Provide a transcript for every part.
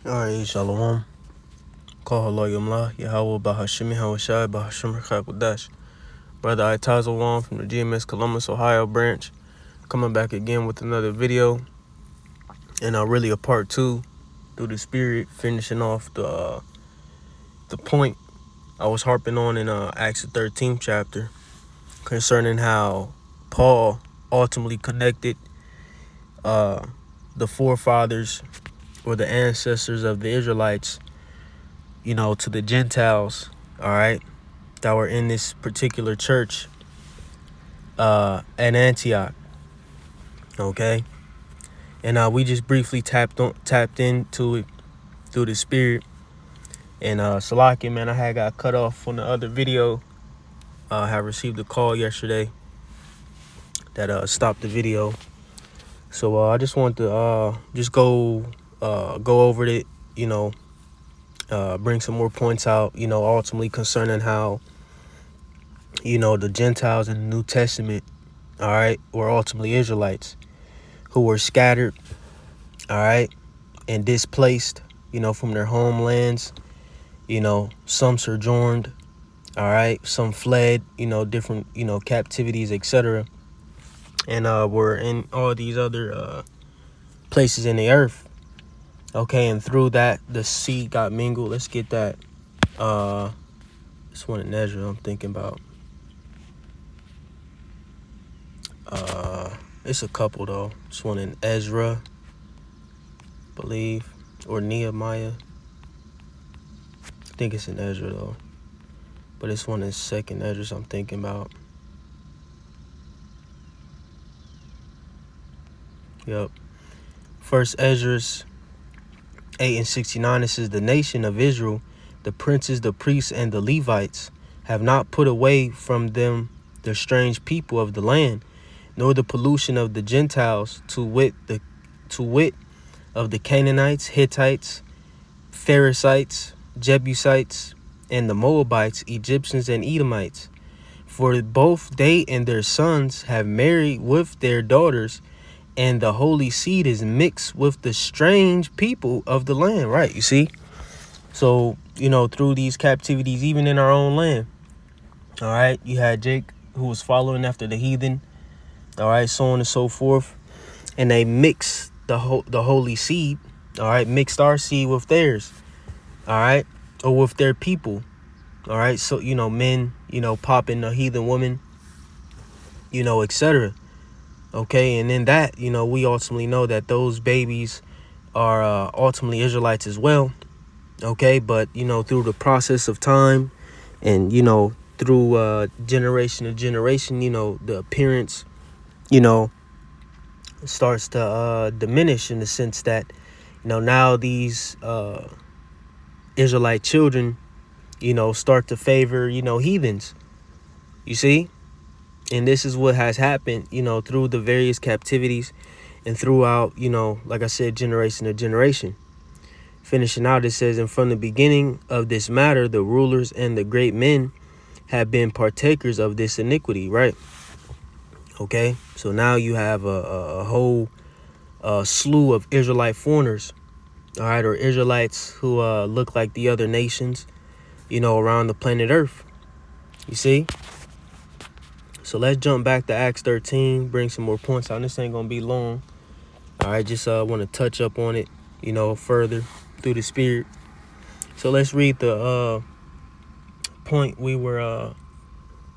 Alright, Shalom. Call Yamla, Yahweh Bahashimi Hawashai Bahashim Chakudash. Brother Itazawan from the GMS Columbus, Ohio branch. Coming back again with another video. And really a part two through the spirit, finishing off the point I was harping on in Acts the 13th chapter concerning how Paul ultimately connected the forefathers or the ancestors of the Israelites, to the Gentiles, all right, that were in this particular church at Antioch, okay? And we just briefly tapped into it through the spirit. And Salaki, man, I had got cut off on the other video. I had received a call yesterday that stopped the video. So I just wanted to just go over it, bring some more points out, ultimately concerning how, the Gentiles in the New Testament, all right, were ultimately Israelites who were scattered, all right, and displaced, from their homelands. Some sojourned, all right, some fled, different, captivities, etc. And were in all these other places in the earth. Okay, and through that, the seed got mingled. Let's get that. This one in Ezra I'm thinking about. It's a couple, though. This one in Ezra, believe, or Nehemiah. I think it's in Ezra, though. But this one is second Ezra I'm thinking about. Yep. First Ezra 8:69, it says, the nation of Israel, the princes, the priests, and the Levites have not put away from them the strange people of the land, nor the pollution of the Gentiles, to wit of the Canaanites, Hittites, Pharisaites, Jebusites, and the Moabites, Egyptians, and Edomites. For both they and their sons have married with their daughters, and the holy seed is mixed with the strange people of the land. Right, you see? So, through these captivities, even in our own land, all right, you had Jake, who was following after the heathen, all right, so on and so forth. And they mixed the holy seed, all right, mixed our seed with theirs, all right, or with their people, all right. So, men, popping a heathen woman, etc. Okay, and then that, we ultimately know that those babies are ultimately Israelites as well. Okay, but, through the process of time and, through generation to generation, the appearance, starts to diminish in the sense that, now these Israelite children, start to favor, heathens, you see? And this is what has happened, through the various captivities and throughout, like I said, generation to generation. Finishing out, it says, and from the beginning of this matter, the rulers and the great men have been partakers of this iniquity, right? Okay, so now you have a whole slew of Israelite foreigners, all right, or Israelites who look like the other nations, around the planet Earth, you see? So let's jump back to Acts 13, bring some more points out. This ain't going to be long. All right, just want to touch up on it, further through the spirit. So let's read the point we were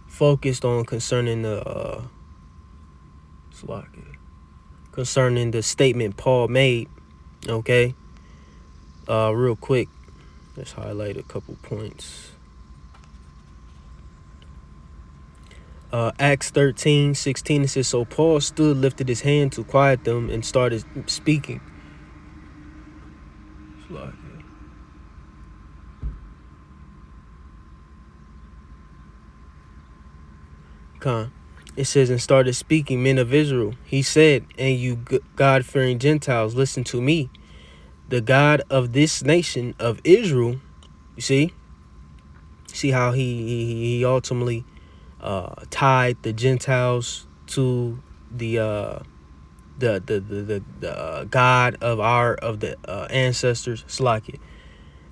focused on concerning the statement Paul made, okay? Real quick, let's highlight a couple points. Acts 13:16, it says, so Paul stood, lifted his hand to quiet them, and started speaking. It says, and started speaking, men of Israel. He said, and you God-fearing Gentiles, listen to me. The God of this nation of Israel, you see how he ultimately tied the Gentiles to the the God of the ancestors, Slakia,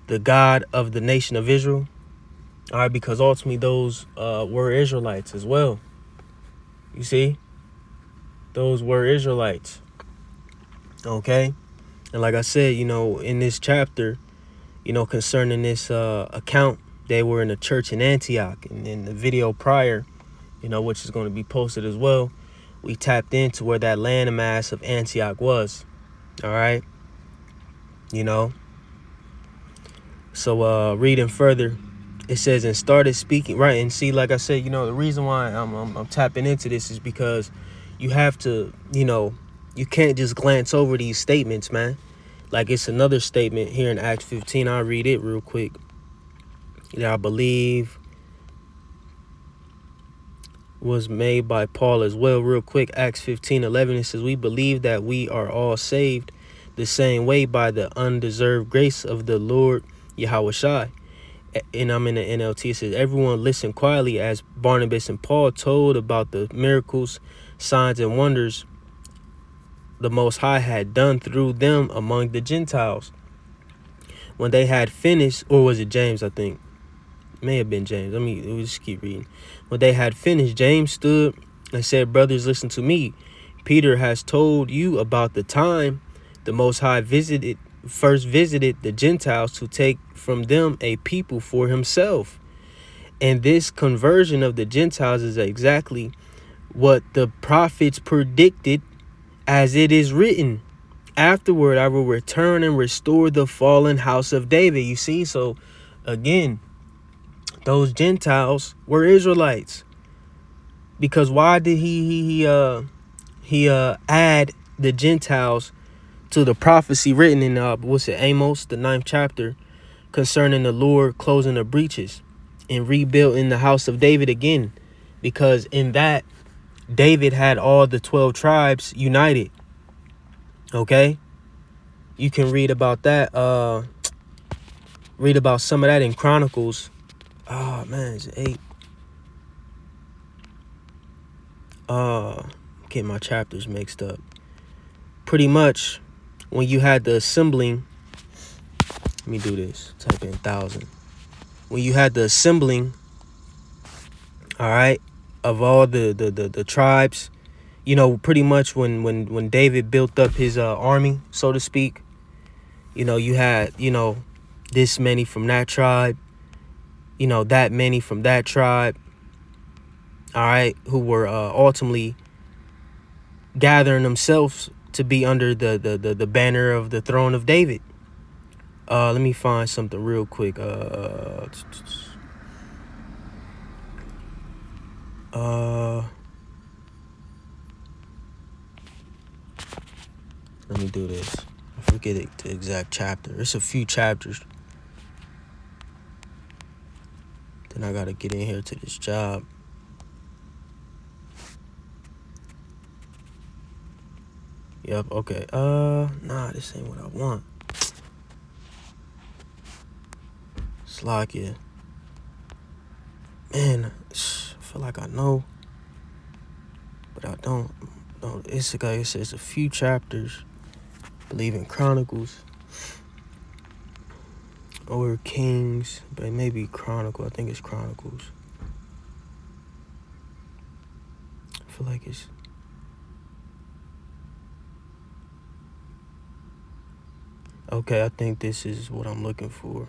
the God of the nation of Israel. All right, because ultimately those were Israelites as well. You see, those were Israelites. Okay, and like I said, in this chapter, concerning this account, they were in a church in Antioch, and in the video prior, which is going to be posted as well, we tapped into where that landmass of Antioch was. All right, so reading further, it says, and started speaking, right? And see, like I said, the reason why I'm tapping into this is because you have to, you can't just glance over these statements, man. Like, it's another statement here in Acts 15. I'll read it real quick. I believe was made by Paul as well. Real quick, Acts 15:11. It says, we believe that we are all saved the same way by the undeserved grace of the Lord Yahweh Shai. And I'm in the NLT. It says, everyone listened quietly as Barnabas and Paul told about the miracles, signs, and wonders the Most High had done through them among the Gentiles. When they had finished, or was it James, I think? May have been James. Let me just keep reading. When they had finished, James stood and said, brothers, listen to me. Peter has told you about the time the Most High first visited the Gentiles to take from them a people for himself. And this conversion of the Gentiles is exactly what the prophets predicted, as it is written, afterward I will return and restore the fallen house of David. You see, so again, those Gentiles were Israelites. Because why did he add the Gentiles to the prophecy written in Amos, the 9th chapter, concerning the Lord closing the breaches and rebuilding the house of David again? Because in that, David had all the 12 tribes united. Okay, you can read about that. Read about some of that in Chronicles. Oh man, it's 8. Get my chapters mixed up. Pretty much, when you had the assembling. Let me do this. Type in 1,000. When you had the assembling, all right, of all the tribes, pretty much when David built up his army, so to speak, you had, this many from that tribe, that many from that tribe, all right, who were ultimately gathering themselves to be under the banner of the throne of David. Let me find something real quick. Let me do this. I forget the exact chapter. It's a few chapters. Then I gotta get in here to this job. Yep, okay. Nah, this ain't what I want. Slakia. Man, I feel like I know, but I don't. No, it's like it says a few chapters. I believe in Chronicles or Kings, but it may be Chronicle. I think it's Chronicles. I feel like it's. Okay, I think this is what I'm looking for.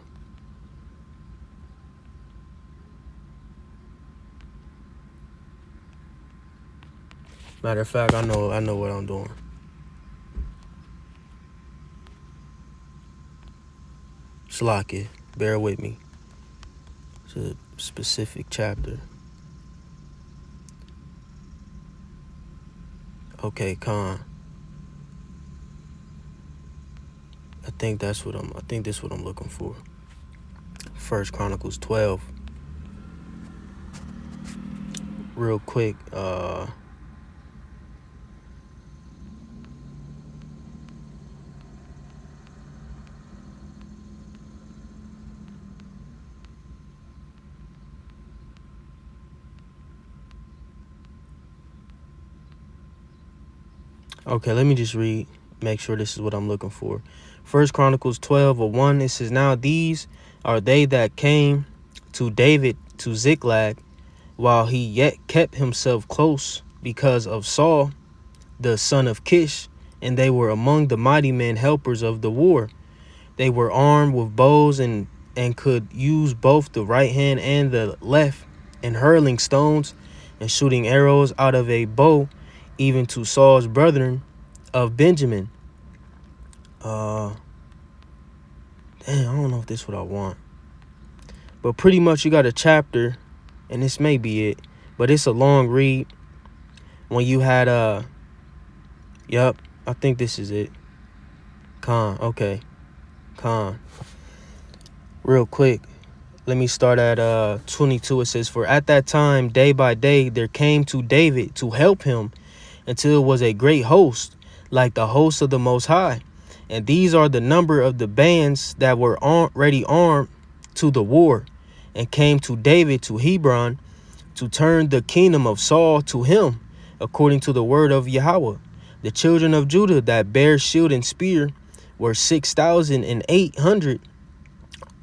Matter of fact, I know what I'm doing. Slakia, bear with me. It's a specific chapter. Okay, Khan. I think this is what I'm looking for. First Chronicles 12. Real quick, Okay, let me just read, make sure this is what I'm looking for. First Chronicles 12:1, it says, now these are they that came to David to Ziklag, while he yet kept himself close because of Saul, the son of Kish, and they were among the mighty men helpers of the war. They were armed with bows and could use both the right hand and the left, and hurling stones and shooting arrows out of a bow, even to Saul's brethren of Benjamin. Damn, I don't know if this is what I want. But pretty much you got a chapter, and this may be it, but it's a long read. When you had yep, I think this is it. Okay. Real quick, let me start at 22. It says, for at that time, day by day, there came to David to help him until it was a great host, like the host of the Most High. And these are the number of the bands that were ready armed to the war, and came to David to Hebron to turn the kingdom of Saul to him, according to the word of Yahweh. The children of Judah that bear shield and spear were 6,800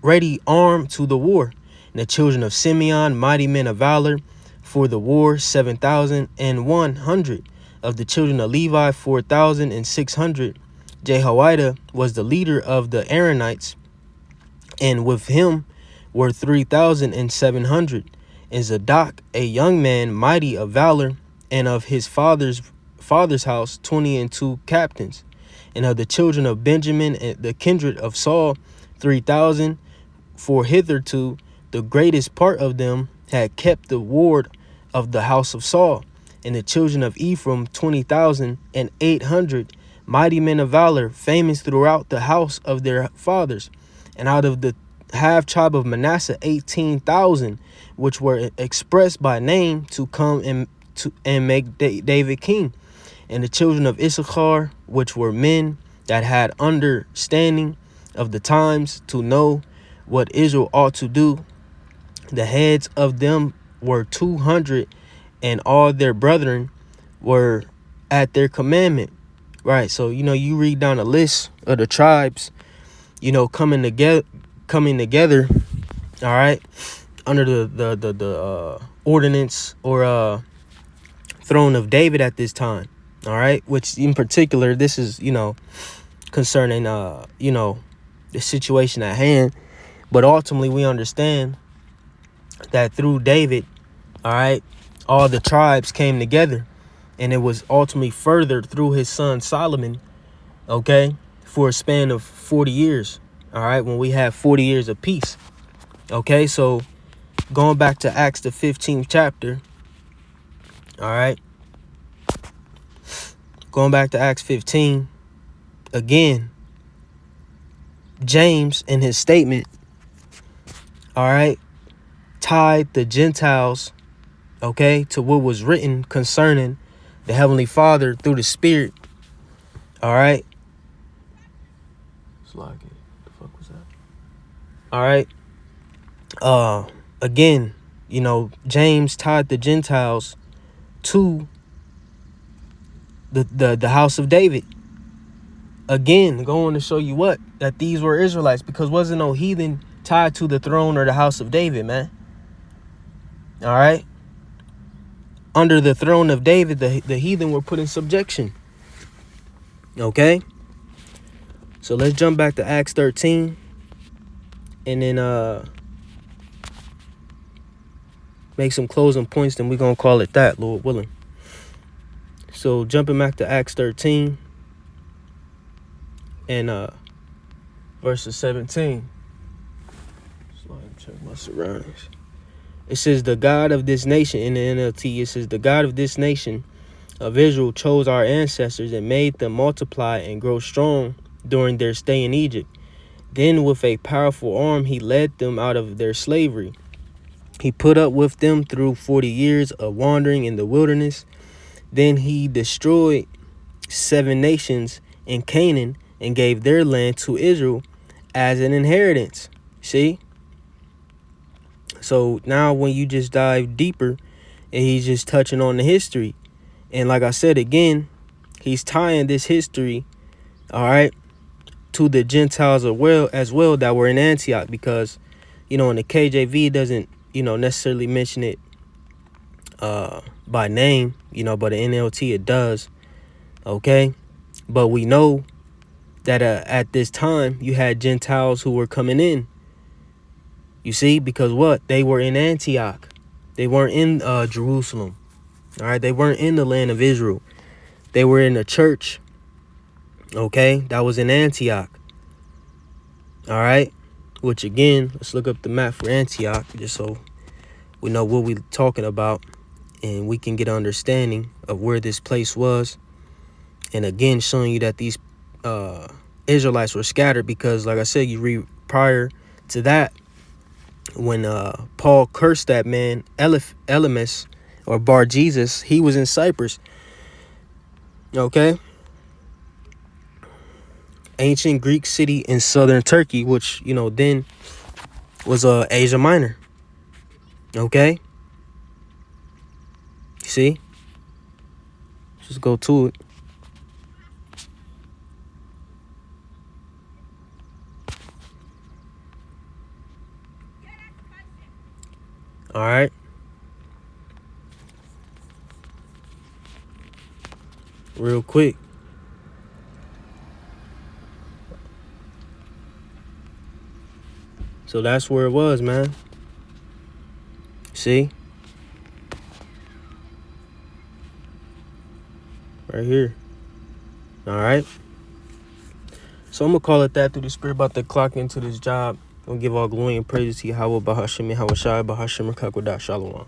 ready armed to the war. And the children of Simeon, mighty men of valor for the war, 7,100. Of the children of Levi, 4,600. Jehoiada was the leader of the Aaronites, and with him were 3,700. And Zadok, a young man, mighty of valor, and of his father's house, 22 captains. And of the children of Benjamin, and the kindred of Saul, 3,000. For hitherto the greatest part of them had kept the ward of the house of Saul. And the children of Ephraim, 20,800, mighty men of valor, famous throughout the house of their fathers. And out of the half tribe of Manasseh, 18,000, which were expressed by name to come and make David king. And the children of Issachar, which were men that had understanding of the times, to know what Israel ought to do. The heads of them were 200, and all their brethren were at their commandment. Right, so you read down a list of the tribes, coming together, all right, under the ordinance or throne of David at this time, all right, which in particular this is concerning the situation at hand. But ultimately we understand that through David, all right, all the tribes came together, and it was ultimately furthered through his son Solomon, okay, for a span of 40 years, all right, when we have 40 years of peace. Okay, so going back to Acts, the 15th chapter, all right, going back to Acts 15, again, James in his statement, all right, tied the Gentiles, okay, to what was written concerning the Heavenly Father through the Spirit, all right. The fuck was that? All right. Again, James tied the Gentiles to the house of David. Again, going to show you that these were Israelites, because wasn't no heathen tied to the throne or the house of David, man. All right. Under the throne of David, the heathen were put in subjection. Okay. So let's jump back to Acts 13 and then make some closing points. Then we're going to call it that, Lord willing. So jumping back to Acts 13 and verses 17. Check my surroundings. It says, the God of this nation, in the NLT, it says, the God of this nation of Israel chose our ancestors and made them multiply and grow strong during their stay in Egypt. Then with a powerful arm, he led them out of their slavery. He put up with them through 40 years of wandering in the wilderness. Then he destroyed 7 nations in Canaan and gave their land to Israel as an inheritance. See? So now when you just dive deeper, and he's just touching on the history. And like I said, again, he's tying this history, all right, to the Gentiles as well that were in Antioch, because, you know, in the KJV it doesn't, you know, necessarily mention it by name, you know, but in NLT it does. Okay, but we know that at this time you had Gentiles who were coming in. You see, because what? They were in Antioch. They weren't in Jerusalem. All right, they weren't in the land of Israel. They were in a church, okay, that was in Antioch. All right, which again, let's look up the map for Antioch just so we know what we're talking about and we can get an understanding of where this place was. And again, showing you that these Israelites were scattered, because like I said, you read prior to that, when Paul cursed that man Elymas or Bar Jesus, he was in Cyprus. Okay, ancient Greek city in southern Turkey, which, you know, then was Asia Minor. Okay, see, just go to it. All right, real quick. So that's where it was, man. See? Right here. All right. So I'm going to call it that through the Spirit, about to clock into this job. I'm going to give all glory and praise to Yahweh, Bahashim, Yahweh Shai, Bahashim, Rakakodah, Shalom.